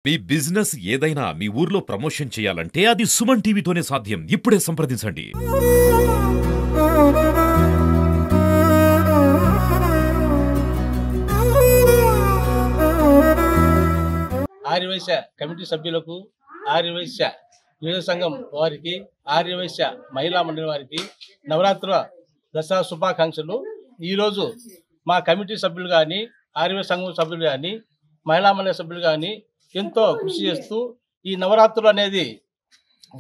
మీ business ఏదైనా మీ ఊర్లో promotion చేయాలంటే అది సుమన్ టీవీతోనే సాధ్యం. ఇప్పుడే సంప్రదించండి. ఆర్యవైశ్య కమిటీ సభ్యులకు, ఆర్యవైశ్య యువజన సంఘం వారికి, ఆర్యవైశ్య మహిళా మండలి వారికి నవరాత్రుల దసరా శుభాకాంక్షలు. ఈరోజు మా కమిటీ సభ్యులు కానీ, ఆర్యవైశ్య సంఘం సభ్యులు కానీ, మహిళా మండలి సభ్యులు కానీ ఎంతో కృషి చేస్తూ ఈ నవరాత్రులు అనేది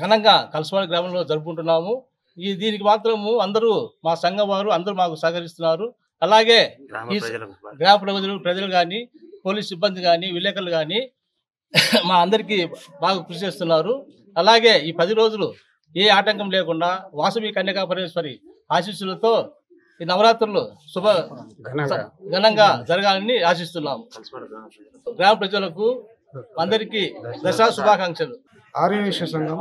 ఘనంగా కలసవాడ గ్రామంలో జరుపుకుంటున్నాము. దీనికి మాత్రము అందరూ మా సంఘం వారు అందరూ మాకు సహకరిస్తున్నారు. అలాగే ఈ గ్రామ ప్రజలు కానీ, పోలీస్ సిబ్బంది కానీ, విలేకరులు కానీ మా అందరికీ బాగా కృషి చేస్తున్నారు. అలాగే ఈ 10 రోజులు ఏ ఆటంకం లేకుండా వాసవి కన్యకా పరమేశ్వరి ఆశీస్సులతో ఈ నవరాత్రులు ఘనంగా జరగాలని ఆశిస్తున్నాము. గ్రామ ప్రజలకు అందరికీ దసరా శుభాకాంక్షలు. ఆర్యవైశ్య సంఘం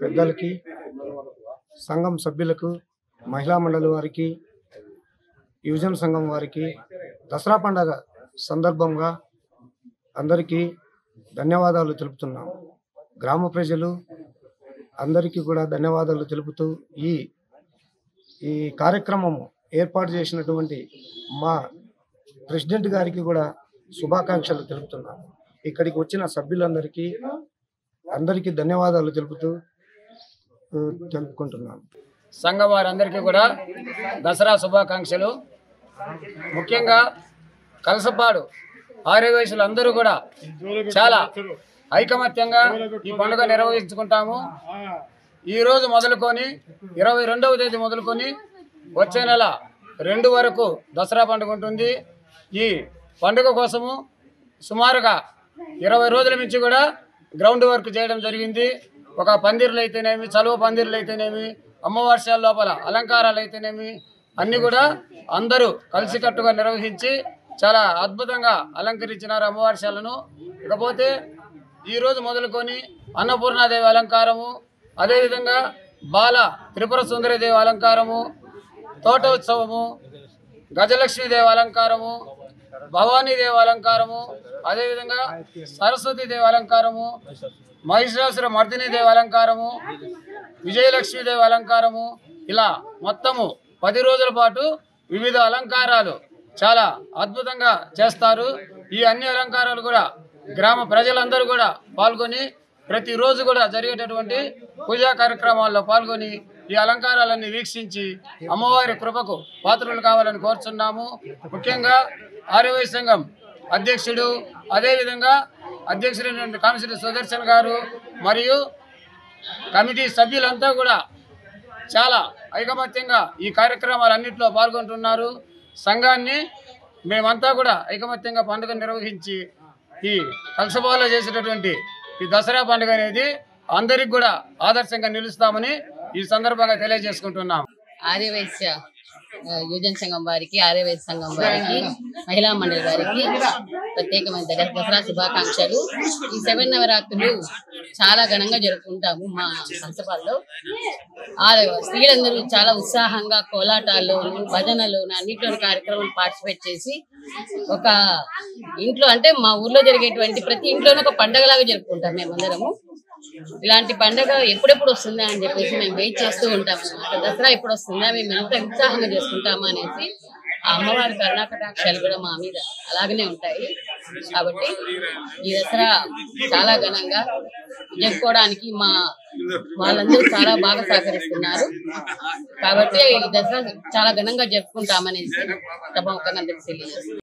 పెద్దలకి, సంఘం సభ్యులకు, మహిళా మండలి వారికి, యువజన సంఘం వారికి దసరా పండగ సందర్భంగా అందరికీ ధన్యవాదాలు తెలుపుతున్నాం. గ్రామ ప్రజలు అందరికీ కూడా ధన్యవాదాలు తెలుపుతూ ఈ కార్యక్రమం ఏర్పాటు చేసినటువంటి మా ప్రెసిడెంట్ గారికి కూడా శుభాకాంక్షలు తెలుపుతున్నాం. ఇక్కడికి వచ్చిన సభ్యులందరికీ అందరికీ ధన్యవాదాలు తెలుపుకుంటున్నాం. సంఘం వారందరికీ కూడా దసరా శుభాకాంక్షలు. ముఖ్యంగా కలసపాడు ఆర్యవైశ్యులు అందరూ కూడా చాలా ఐకమత్యంగా ఈ పండుగ నిర్వహించుకుంటాము. ఈరోజు మొదలుకొని 22వ తేదీ మొదలుకొని వచ్చే నెల 2 వరకు దసరా పండుగ ఉంటుంది. ఈ పండుగ కోసము సుమారుగా 20 రోజుల నుంచి కూడా గ్రౌండ్ వర్క్ చేయడం జరిగింది. ఒక పందిర్లు అయితేనేమి, చలువ పందిర్లు అయితేనేమి, అమ్మవార్షాల లోపల అలంకారాలు అయితేనేమి అన్నీ కూడా అందరూ కలిసికట్టుగా నిర్వహించి చాలా అద్భుతంగా అలంకరించినారు అమ్మవార్షాలను. ఇకపోతే ఈరోజు మొదలుకొని అన్నపూర్ణాదేవి అలంకారము, అదేవిధంగా బాల త్రిపుర సుందరీదేవి అలంకారము, తోట ఉత్సవము, గజలక్ష్మీదేవి అలంకారము, భవానీదేవి అలంకారము, అదేవిధంగా సరస్వతీదేవి అలంకారము, మహిషాసుర మర్దినీదేవి అలంకారము, విజయలక్ష్మీదేవి అలంకారము, ఇలా మొత్తము 10 రోజుల పాటు వివిధ అలంకారాలు చాలా అద్భుతంగా చేస్తారు. ఈ అన్ని అలంకారాలు కూడా గ్రామ ప్రజలందరూ కూడా పాల్గొని ప్రతిరోజు కూడా జరిగేటటువంటి పూజా కార్యక్రమాల్లో పాల్గొని ఈ అలంకారాలన్నీ వీక్షించి అమ్మవారి కృపకు పాత్రలు కావాలని కోరుచున్నాము. ముఖ్యంగా ఆర్యవైశ్య సంఘం అధ్యక్షుడు, అదేవిధంగా అధ్యక్షుడైనటువంటి కామిశ్రీ సుదర్శన్ గారు మరియు కమిటీ సభ్యులంతా కూడా చాలా ఐకమత్యంగా ఈ కార్యక్రమాలన్నింటిలో పాల్గొంటున్నారు. సంఘాన్ని మేమంతా కూడా ఐకమత్యంగా పండుగ నిర్వహించి ఈ కలసపాలో చేసేటటువంటి ఈ దసరా పండుగ అనేది అందరికి కూడా ఆదర్శంగా నిలుస్తామని ఈ సందర్భంగా తెలియజేసుకుంటున్నాం. ఆర్యవైశ్య యువజన సంఘం వారికి, ఆర్యవైశ్య సంఘం వారికి, మహిళా మండలి వారికి ప్రత్యేకమైన దసరా శుభాకాంక్షలు. ఈ 7 నవరాత్రులు చాలా ఘనంగా జరుపుకుంటాము. మా కలసపాల్లో స్త్రీలందరూ చాలా ఉత్సాహంగా కోలాటాల్లో, భజనలు అన్నింటిలో కార్యక్రమం పార్టిసిపేట్ చేసి ఒక ఇంట్లో అంటే మా ఊర్లో జరిగేటువంటి ప్రతి ఇంట్లోనూ ఒక పండగలాగా జరుపుకుంటాం. మేమందరము ఇలాంటి పండుగ ఎప్పుడెప్పుడు వస్తుందా అని చెప్పేసి మేము వెయిట్ చేస్తూ ఉంటాము. దసరా ఎప్పుడు వస్తుందా, మేము ఎంత ఉత్సాహంగా చేసుకుంటామా అనేసి ఆ అమ్మవారి కరుణాకటాక్షాలు కూడా మా మీద అలాగనే ఉంటాయి. కాబట్టి ఈ దసరా చాలా ఘనంగా జరుపుకోవడానికి వాళ్ళందరూ చాలా బాగా సహకరిస్తున్నారు. కాబట్టి ఈ దసరా చాలా ఘనంగా జరుపుకుంటామనేసి సభాముఖంగా తెలియజేస్తుంది.